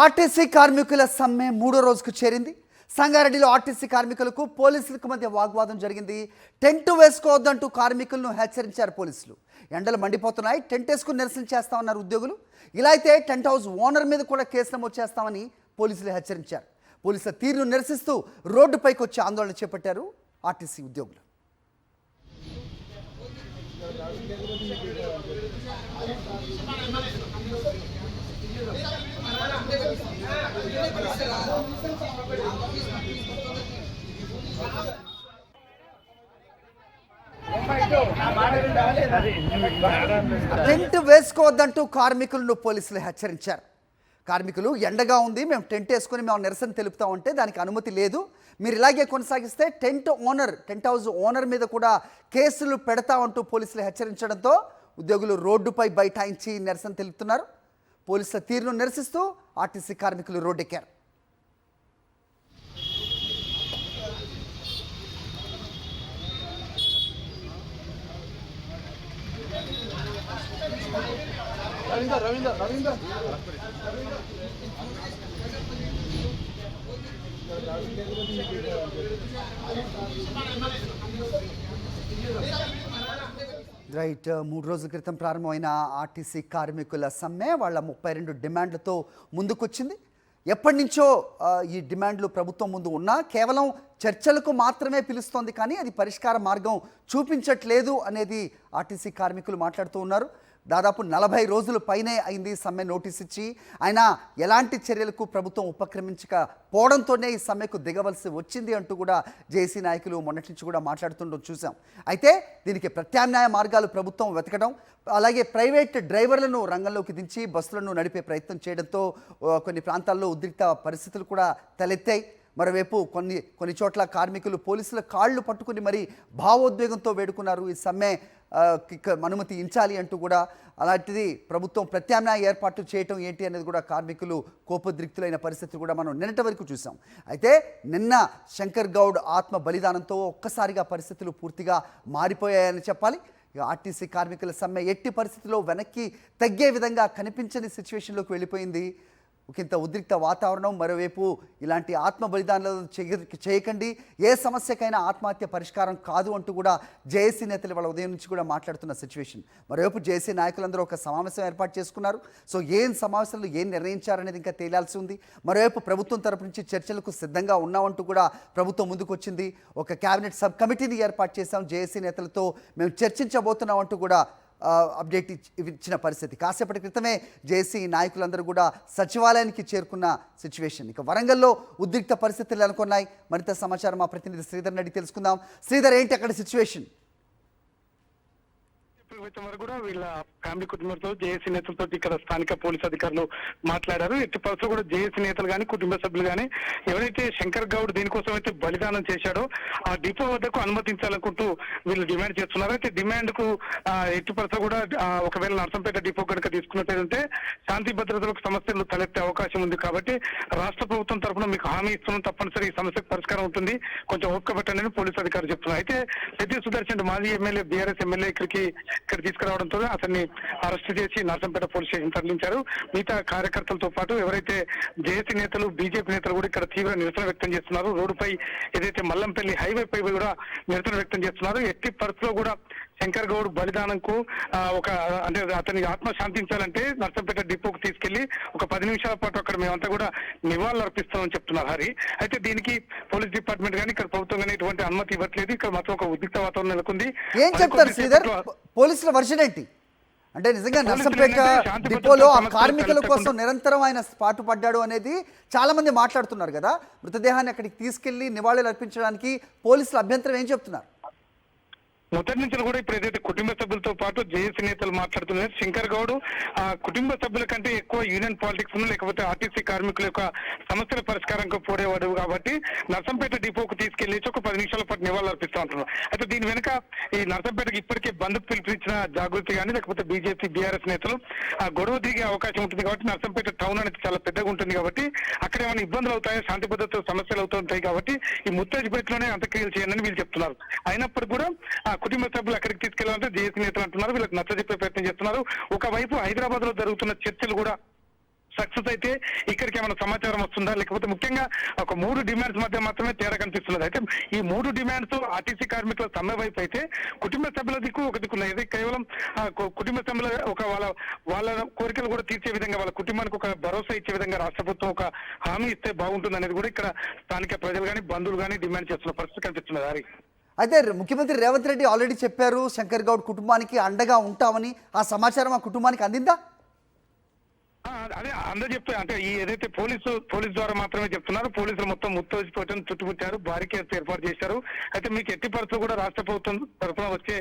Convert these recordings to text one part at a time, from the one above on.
RTC కార్మికుల సమ్మె మూడో రోజుకు చేరింది. సంగారెడ్డిలో ఆర్టీసీ కార్మికులకు పోలీసులకు మధ్య వాగ్వాదం జరిగింది. టెంట్ వేసుకోవద్దంటూ కార్మికులను హెచ్చరించారు పోలీసులు. ఎండలు మండిపోతున్నాయి, టెంట్ వేసుకుని నిరసన చేస్తామన్నారు ఉద్యోగులు. ఇలా అయితే టెంట్ హౌస్ ఓనర్ మీద కూడా కేసు నమోదు చేస్తామని పోలీసులు హెచ్చరించారు. పోలీసుల తీరును నిరసిస్తూ రోడ్డుపైకి వచ్చి ఆందోళన చేపట్టారు ఆర్టీసీ ఉద్యోగులు. టెంట్ వేసుకోవద్దంటూ కార్మికులను పోలీసులు హెచ్చరించారు. కార్మికులు ఎండగా ఉంది, మేము టెంట్ వేసుకుని మేము నిరసన తెలుపుతామంటే దానికి అనుమతి లేదు, మీరు ఇలాగే కొనసాగిస్తే టెంట్ హౌస్ ఓనర్ మీద కూడా కేసులు పెడతామంటూ పోలీసులు హెచ్చరించడంతో ఉద్యోగులు రోడ్డుపై బైఠాయించి నిరసన తెలుపుతున్నారు. పోలీసుల తీరును నిరసిస్తూ ఆర్టీసీ కార్మికులు రోడ్డెక్కారు. రైట్, 3 రోజుల క్రితం ప్రారంభమైన ఆర్టీసీ కార్మికుల సమ్మె వాళ్ళ 32 డిమాండ్లతో ముందుకొచ్చింది. ఎప్పటి నుంచో ఈ డిమాండ్లు ప్రభుత్వం ముందు ఉన్నా కేవలం చర్చలకు మాత్రమే పిలుస్తోంది, కానీ అది పరిష్కార మార్గం చూపించట్లేదు అనేది ఆర్టీసీ కార్మికులు మాట్లాడుతూ ఉన్నారు. దాదాపు 40 రోజుల పైనే అయింది సమ్మె నోటీస్ ఇచ్చి, అయినా ఎలాంటి చర్యలకు ప్రభుత్వం ఉపక్రమించకపోవడంతోనే ఈ సమ్మెకు దిగవలసి వచ్చింది అంటూ కూడా జేఏసీ నాయకులు మొన్నటి నుంచి కూడా మాట్లాడుతుండడం చూసాం. అయితే దీనికి ప్రత్యామ్నాయ మార్గాలు ప్రభుత్వం వెతకడం, అలాగే ప్రైవేట్ డ్రైవర్లను రంగంలోకి దించి బస్సులను నడిపే ప్రయత్నం చేయడంతో కొన్ని ప్రాంతాల్లో ఉద్రిక్త పరిస్థితులు కూడా తలెత్తాయి. మరోవైపు కొన్ని చోట్ల కార్మికులు పోలీసుల కాళ్ళు పట్టుకుని మరి భావోద్వేగంతో వేడుకున్నారు ఈ సమ్మె అనుమతి ఇచ్చాలి అంటూ కూడా. అలాంటిది ప్రభుత్వం ప్రత్యామ్నాయ ఏర్పాటు చేయటం ఏంటి అనేది కూడా కార్మికులు కోపోద్రిక్తులైన పరిస్థితి కూడా మనం నిన్నటి వరకు చూసాం. అయితే నిన్న శంకర్ గౌడ్ ఆత్మ బలిదానంతో ఒక్కసారిగా పరిస్థితులు పూర్తిగా మారిపోయాయని చెప్పాలి. ఆర్టీసీ కార్మికుల సమ్మె ఎట్టి పరిస్థితుల్లో వెనక్కి తగ్గే విధంగా కనిపించని సిచ్యువేషన్లోకి వెళ్ళిపోయింది. ఒకంత ఉద్రిక్త వాతావరణం. మరోవైపు ఇలాంటి ఆత్మ బలిదానాలు చేయకండి, ఏ సమస్యకైనా ఆత్మహత్య పరిష్కారం కాదు అంటూ కూడా జేఏసీ నేతలు వాళ్ళ ఉదయం నుంచి కూడా మాట్లాడుతున్న సిచ్యువేషన్. మరోవైపు జేఏసీ నాయకులందరూ ఒక సమావేశం ఏర్పాటు చేసుకున్నారు. సో సమావేశంలో ఏం నిర్ణయించారనేది ఇంకా తేలాల్సి ఉంది. మరోవైపు ప్రభుత్వం తరపు నుంచి చర్చలకు సిద్ధంగా ఉన్నామంటూ కూడా ప్రభుత్వం ముందుకు వచ్చింది. ఒక కేబినెట్ సబ్ కమిటీని ఏర్పాటు చేశాం, జేఏసీ నేతలతో మేము చర్చించబోతున్నాం అంటూ కూడా అప్డేట్ ఇచ్చిన పరిస్థితి. కాసేపటి క్రితమే జేఏసీ నాయకులందరూ కూడా సచివాలయానికి చేరుకున్న సిచ్యువేషన్. ఇక వరంగల్లో ఉద్రిక్త పరిస్థితులు నెలకొన్నాయి. మరింత సమాచారం మా ప్రతినిధి శ్రీధర్ అడిగి తెలుసుకుందాం. శ్రీధర్, ఏంటి అక్కడ సిచ్యువేషన్? వరకు కూడా వీళ్ళ ఫ్యామిలీ కుటుంబంతో జేఏసీ నేతలతో ఇక్కడ స్థానిక పోలీసు అధికారులు మాట్లాడారు. ఎట్టి పరిస్థితులు కూడా జేఏసీ నేతలు కానీ కుటుంబ సభ్యులు కానీ ఎవరైతే శంకర్ గౌడ్ దీనికోసం అయితే బలిదానం చేశాడో ఆ డిపో వద్దకు అనుమతించాలనుకుంటూ వీళ్ళు డిమాండ్ చేస్తున్నారు. అయితే డిమాండ్ కు ఎట్టి పరిస్థితులు కూడా ఒకవేళ నర్సంపేట డిపో కనుక తీసుకున్నట్టయితే శాంతి భద్రతలకు సమస్యలు తలెత్తే అవకాశం ఉంది. కాబట్టి రాష్ట్ర ప్రభుత్వం తరఫున మీకు హామీ ఇస్తున్నాం, తప్పనిసరి ఈ సమస్యకు పరిష్కారం ఉంటుంది, కొంచెం ఓపిక పట్టండి పోలీసు అధికారులు చెప్తున్నారు. అయితే పెద్ద సుదర్శన్ మాజీ ఎమ్మెల్యే బీఆర్ఎస్ ఎమ్మెల్యే ఇక్కడ తీసుకురావడంతో అతన్ని అరెస్ట్ చేసి నర్సంపేట పోలీస్ స్టేషన్ తరలించారు. మిగతా కార్యకర్తలతో పాటు ఎవరైతే జేఏసీ నేతలు బీజేపీ నేతలు కూడా ఇక్కడ తీవ్ర నిరసన వ్యక్తం చేస్తున్నారు. రోడ్డుపై ఏదైతే మల్లంపల్లి హైవే పై కూడా నిరసన వ్యక్తం చేస్తున్నారు. ఎట్టి పరిస్థితిలో కూడా శంకర్ గౌడ్ బలిదానంకు అంటే అతని ఆత్మ శాంతించాలంటే నర్సంపేట డిపోకు తీసుకెళ్లి ఒక 10 నిమిషాల పాటు అక్కడ మేమంతా కూడా నివాళులు అర్పిస్తామని చెప్తున్నారు హరి. అయితే దీనికి పోలీస్ డిపార్ట్మెంట్ కానీ ఇక్కడ ప్రభుత్వం కానీ ఎటువంటి అనుమతి ఇవ్వట్లేదు. ఇక్కడ మాత్రం ఒక ఉద్రిక్త వాతావరణం నెలకొంది. ఏం చెప్తారు శ్రీధర్, పోలీసుల వర్షన్ ఏంటి? అంటే నిజంగా నర్సంపేట డిపోలో ఆ కార్మికుల కోసం నిరంతరం ఆయన పాటుపడ్డాడు అనేది చాలా మంది మాట్లాడుతున్నారు కదా. మృతదేహాన్ని అక్కడికి తీసుకెళ్లి నివాళులు అర్పించడానికి పోలీసులు అభ్యంతరం ఏం చెప్తున్నారు? మొదటి నుంచి కూడా ఇప్పుడు ఏదైతే కుటుంబ సభ్యులతో పాటు జేఏసీ నేతలు మాట్లాడుతున్నారు, శంకర్ గౌడ్ ఆ కుటుంబ సభ్యుల కంటే ఎక్కువ యూనియన్ పాలిటిక్స్ లేకపోతే ఆర్టీసీ కార్మికుల యొక్క సమస్యల పరిష్కారంకు పోరేవాడు కాబట్టి నర్సంపేట డిపోకు తీసుకెళ్లి ఒక 10 నిమిషాల పాటు నివాళులు అర్పిస్తూ ఉంటున్నారు. అయితే దీని వెనుక ఈ నర్సంపేటకి ఇప్పటికే బంధుకు పిలిపించిన జాగృతి కానీ లేకపోతే బీజేపీ బీఆర్ఎస్ నేతలు ఆ గొడవ దిగే అవకాశం ఉంటుంది. కాబట్టి నర్సంపేట టౌన్ అనేది చాలా పెద్దగా ఉంటుంది కాబట్టి అక్కడ ఏమైనా ఇబ్బందులు అవుతాయి, శాంతి భద్రత సమస్యలు అవుతుంటాయి. కాబట్టి ఈ ముత్తేజ్పేటలోనే అంత్యక్రియలు చేయాలని వీళ్ళు చెప్తున్నారు. అయినప్పుడు కూడా కుటుంబ సభ్యులు అక్కడికి తీసుకెళ్లాలంటే జేఏసీ నేతలు అంటున్నారు వీళ్ళకి నచ్చజెప్పే ప్రయత్నం చేస్తున్నారు. ఒకవైపు హైదరాబాద్ లో జరుగుతున్న చర్చలు కూడా సక్సెస్ అయితే ఇక్కడికి ఏమైనా సమాచారం వస్తుందా, లేకపోతే ముఖ్యంగా ఒక 3 డిమాండ్స్ మధ్య మాత్రమే తేడా కనిపిస్తున్నది. అయితే ఈ 3 డిమాండ్స్ ఆర్టీసీ కార్మికుల సమ్మె వైపు అయితే కుటుంబ సభ్యుల దిక్కు ఒక దిక్కున్నది. ఇది కేవలం కుటుంబ సభ్యుల ఒక వాళ్ళ కోరికలు కూడా తీర్చే విధంగా, వాళ్ళ కుటుంబానికి ఒక భరోసా ఇచ్చే విధంగా రాష్ట్ర ప్రభుత్వం ఒక హామీ ఇస్తే బాగుంటుంది అనేది కూడా ఇక్కడ స్థానిక ప్రజలు కానీ బంధువులు కానీ డిమాండ్ చేస్తున్న పరిస్థితి కనిపిస్తున్నది. హరి, అయితే ముఖ్యమంత్రి రేవంత్ రెడ్డి ఆల్రెడీ చెప్పారు శంకర్ గౌడ్ కుటుంబానికి అండగా ఉంటామని. ఆ సమాచారం ఆ కుటుంబానికి అందిందా? అదే అందరూ చెప్తే అంటే ఈ ఏదైతే పోలీస్ ద్వారా మాత్రమే చెప్తున్నారు. పోలీసులు మొత్తం ముత్తోజిపోవటం చుట్టుముట్టారు, బారికేడ్స్ ఏర్పాటు చేశారు. అయితే మీకు ఎట్టి పరిస్థితులు కూడా రాష్ట్ర ప్రభుత్వం తరఫున వచ్చే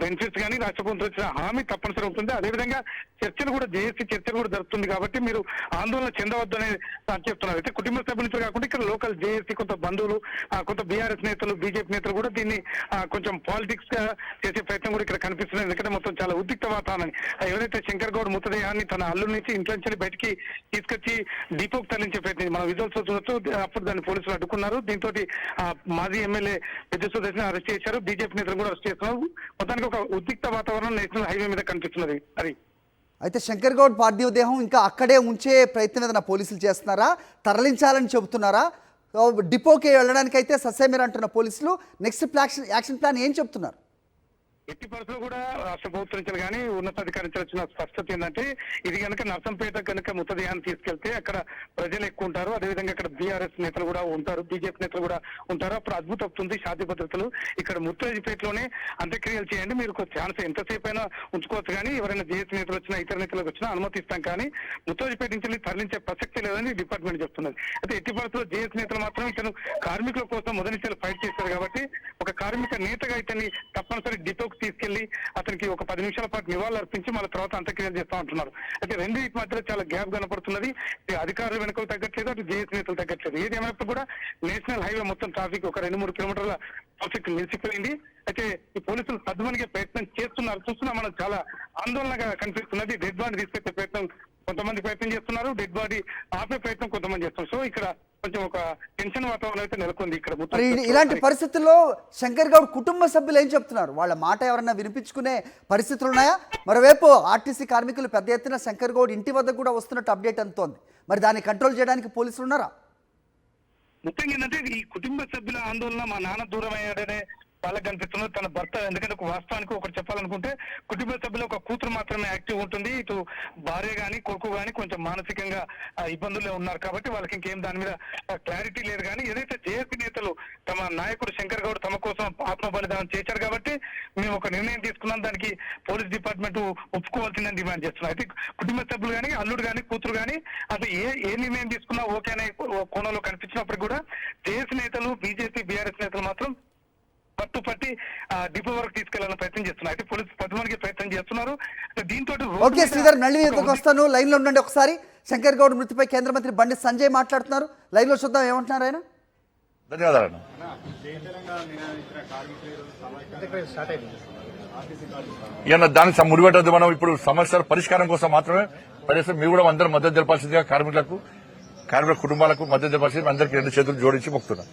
బెనిఫిట్స్ కానీ రాష్ట్ర ప్రభుత్వం వచ్చిన హామీ తప్పనిసరి ఉంటుంది. అదేవిధంగా చర్చలు కూడా జేఏసీ చర్చలు కూడా జరుగుతుంది కాబట్టి మీరు ఆందోళన చెందవద్దని చెప్తున్నారు. అయితే కుటుంబ సభ్యుల నుంచి కాకుండా ఇక్కడ లోకల్ జేఏసీ కొంత బంధువులు, కొంత బీఆర్ఎస్ నేతలు, బీజేపీ నేతలు కూడా దీన్ని కొంచెం పాలిటిక్స్ గా చేసే ప్రయత్నం కూడా ఇక్కడ కనిపిస్తుంది. ఎందుకంటే మొత్తం చాలా ఉద్రిక్త వాతావరణం. ఎవరైతే శంకర్ గౌడ్ మృతదేహాన్ని తన అల్లు నుంచి ఇంట్లో బయటికి తీసుకొచ్చి డిపోకి తరలించే ప్రయత్నం మనం విజువల్స్ చూడొచ్చు. అప్పుడు దాన్ని పోలీసులు అడ్డుకున్నారు. దీంతో మాజీ ఎమ్మెల్యే పెద్ద సుదర్శన్ అరెస్ట్ చేశారు, బీజేపీ నేతలు కూడా అరెస్ట్ చేస్తున్నారు. మొత్తానికి ఒక ఉద్రిక్త వాతావరణం నేషనల్ హైవే మీద కనిపిస్తున్నది. అది అయితే శంకర్ గౌడ్ పార్థివ దేహం ఇంకా అక్కడే ఉంచే ప్రయత్నం ఏదైనా పోలీసులు చేస్తున్నారా, తరలించాలని చెబుతున్నారా? డిపోకి వెళ్ళడానికి అయితే ససేమిర్ అంటున్న పోలీసులు నెక్స్ట్ యాక్షన్ ప్లాన్ ఏం చెప్తున్నారు? ఎట్టి పరిస్థితులు కూడా రాష్ట్ర ప్రభుత్వం నుంచి కానీ ఉన్నతాధికారి నుంచి వచ్చిన స్పష్టత ఏంటంటే ఇది కనుక నర్సంపేట కనుక మృతదేహాన్ని తీసుకెళ్తే అక్కడ ప్రజలు ఎక్కువ ఉంటారు, అదేవిధంగా అక్కడ బీఆర్ఎస్ నేతలు కూడా ఉంటారు, బీజేపీ నేతలు కూడా ఉంటారు. అప్పుడు అద్భుతం అవుతుంది శాంతి భద్రతలు. ఇక్కడ ముత్తరాజపేటలోనే అంత్యక్రియలు చేయండి, మీరు ఛాన్స్ ఎంతసేపు అయినా ఉంచుకోవచ్చు, కానీ ఎవరైనా జేఏసీ నేతలు వచ్చినా ఇతర నేతలకు వచ్చినా అనుమతిస్తాం, కానీ ముత్తరాజపేట నుంచి తరలించే ప్రసక్తి లేదని డిపార్ట్మెంట్ చెప్తున్నది. అయితే ఎట్టి పరిస్థితుల్లో జేఏసీ నేతలు మాత్రం ఇతను కార్మికుల కోసం మొదటి నుంచి ఫైట్ చేశారు కాబట్టి ఒక కార్మిక నేతగా ఇతన్ని తప్పనిసరి డిపో తీసుకెళ్లి అతనికి ఒక 10 నిమిషాల పాటు నివాళులు అర్పించి మళ్ళీ తర్వాత అంత్యక్రియలు చేస్తా ఉంటున్నారు. అయితే రెండింటి మధ్యలో చాలా గ్యాప్ కనపడుతున్నది. అధికారులు వెనుకలు తగ్గట్లేదు, అటు జేఏసీ నేతలు తగ్గట్లేదు. ఏది ఏమైనప్పుడు కూడా నేషనల్ హైవే మొత్తం ట్రాఫిక్ ఒక 2-3 కిలోమీటర్ల ట్రాఫిక్ నిలిచిపోయింది. అయితే ఈ పోలీసులు సద్దుమణిగే ప్రయత్నం చేస్తున్నారు. చూస్తున్నా మనం చాలా ఆందోళనగా కనిపిస్తున్నది. డెడ్ బాడీ తీసుకెళ్లే ప్రయత్నం కొంతమంది ప్రయత్నం చేస్తున్నారు, డెడ్ బాడీ ఆపే ప్రయత్నం కొంతమంది చేస్తున్నారు. సో ఇక్కడ కొంచెం ఒక టెన్షన్ వాతావరణం అయితే నెలకొంది ఇక్కడ. ఇలాంటి పరిస్థితుల్లో శంకర్ గౌడ్ కుటుంబ సభ్యులు ఏం చెప్తున్నారు? వాళ్ళ మాట ఎవరైనా వినిపించుకునే పరిస్థితులు ఉన్నాయా? మరోవైపు ఆర్టీసీ కార్మికులు పెద్ద ఎత్తున శంకర్ గౌడ్ ఇంటి వద్ద కూడా వస్తున్నట్టు అప్డేట్ అందుతోంది. మరి దాన్ని కంట్రోల్ చేయడానికి పోలీసులు ఉన్నారా? ముఖ్యంగా ఏంటంటే ఈ కుటుంబ సభ్యుల ఆందోళన మా నాన్న దూరం అయ్యాడనే వాళ్ళకి కనిపిస్తున్నది. తన భర్త, ఎందుకంటే ఒక వాస్తవానికి ఒకటి చెప్పాలనుకుంటే కుటుంబ సభ్యులు ఒక కూతురు మాత్రమే యాక్టివ్ ఉంటుంది, ఇటు భార్య గాని కొడుకు గాని కొంచెం మానసికంగా ఇబ్బందుల్లో ఉన్నారు కాబట్టి వాళ్ళకి ఇంకేం దాని మీద క్లారిటీ లేదు. కానీ ఏదైతే జేఏసీ నేతలు తమ నాయకుడు శంకర్ గౌడ్ తమ కోసం ఆత్మ బలిదానం చేశారు కాబట్టి మేము ఒక నిర్ణయం తీసుకున్నాం, దానికి పోలీస్ డిపార్ట్మెంట్ ఒప్పుకోవాల్సిందని డిమాండ్ చేస్తున్నాం. అయితే కుటుంబ సభ్యులు కానీ, అల్లుడు కానీ, కూతురు కానీ అది ఏ నిర్ణయం తీసుకున్నా ఓకే అనే కోణంలో కనిపించినప్పుడు కూడా జేఏసీ నేతలు, బీజేపీ, బీఆర్ఎస్ నేతలు మాత్రం పట్టి డిపో వరకు తీసుకెళ్లాలని ప్రయత్నం చేస్తున్నారు. అయితే పోలీసులు పట్టుమనికే ప్రయత్నం చేస్తున్నారు. దీంతో ఓకే శ్రీధర్, మళ్ళీ వస్తాను, లైన్ లో ఉండండి ఒకసారి. శంకర్ గౌడ్ మృతిపై కేంద్ర మంత్రి బండి సంజయ్ మాట్లాడుతున్నారు, లైన్ లో చూద్దాం ఏమంటున్నారు ఆయన. ధన్యవాదాలు. దానికి ముడిపెట్టద్దు. మనం ఇప్పుడు సమస్యల పరిష్కారం కోసం మాత్రమే పనిచేస్తాం. మీరు కూడా అందరూ మద్దతు తెలపాల్సిందిగా కార్మికుల కుటుంబాలకు మద్దతు తెలపాల్సింది అందరికీ 2 చేతులు జోడించి మొక్కుతున్నాం.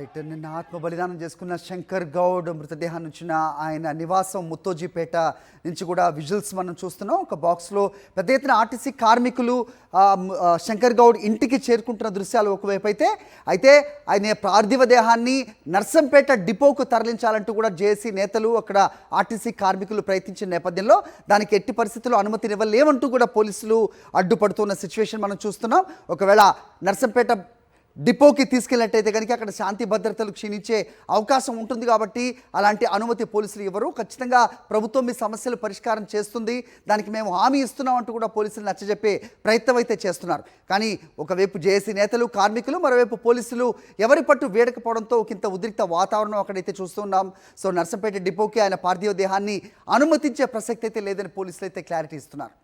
రైట్ నిన్న ఆత్మ బలిదానం చేసుకున్న శంకర్ గౌడ్ మృతదేహాన్ని ఉంచిన ఆయన నివాసం ముత్తోజీపేట నుంచి కూడా విజువల్స్ మనం చూస్తున్నాం. ఒక బాక్స్లో పెద్ద ఎత్తున ఆర్టీసీ కార్మికులు శంకర్ గౌడ్ ఇంటికి చేరుకుంటున్న దృశ్యాలు ఒకవైపు అయితే ఆయన పార్థివ దేహాన్ని నర్సంపేట డిపోకు తరలించాలంటూ కూడా జేఏసీ నేతలు అక్కడ ఆర్టీసీ కార్మికులు ప్రయత్నించిన నేపథ్యంలో దానికి ఎట్టి పరిస్థితుల్లో అనుమతినివ్వలేమంటూ కూడా పోలీసులు అడ్డుపడుతున్న సిచ్యువేషన్ మనం చూస్తున్నాం. ఒకవేళ నర్సంపేట డిపోకి తీసుకెళ్ళినట్టయితే కనుక అక్కడ శాంతి భద్రతలు క్షీణించే అవకాశం ఉంటుంది కాబట్టి అలాంటి అనుమతి పోలీసులు ఇవ్వరు. ఖచ్చితంగా ప్రభుత్వం మీ సమస్యలు పరిష్కారం చేస్తుంది, దానికి మేము హామీ ఇస్తున్నాం అంటూ కూడా పోలీసులు నచ్చజెప్పే ప్రయత్నం అయితే చేస్తున్నారు. కానీ ఒకవైపు జేఏసీ నేతలు కార్మికులు, మరోవైపు పోలీసులు ఎవరి పట్టు వేడకపోవడంతో ఒకంత ఉద్రిక్త వాతావరణం అక్కడైతే చూస్తున్నాం. సో నర్సంపేట డిపోకి ఆయన పార్థివ దేహాన్ని అనుమతించే ప్రసక్తి అయితే లేదని పోలీసులు అయితే క్లారిటీ ఇస్తున్నారు.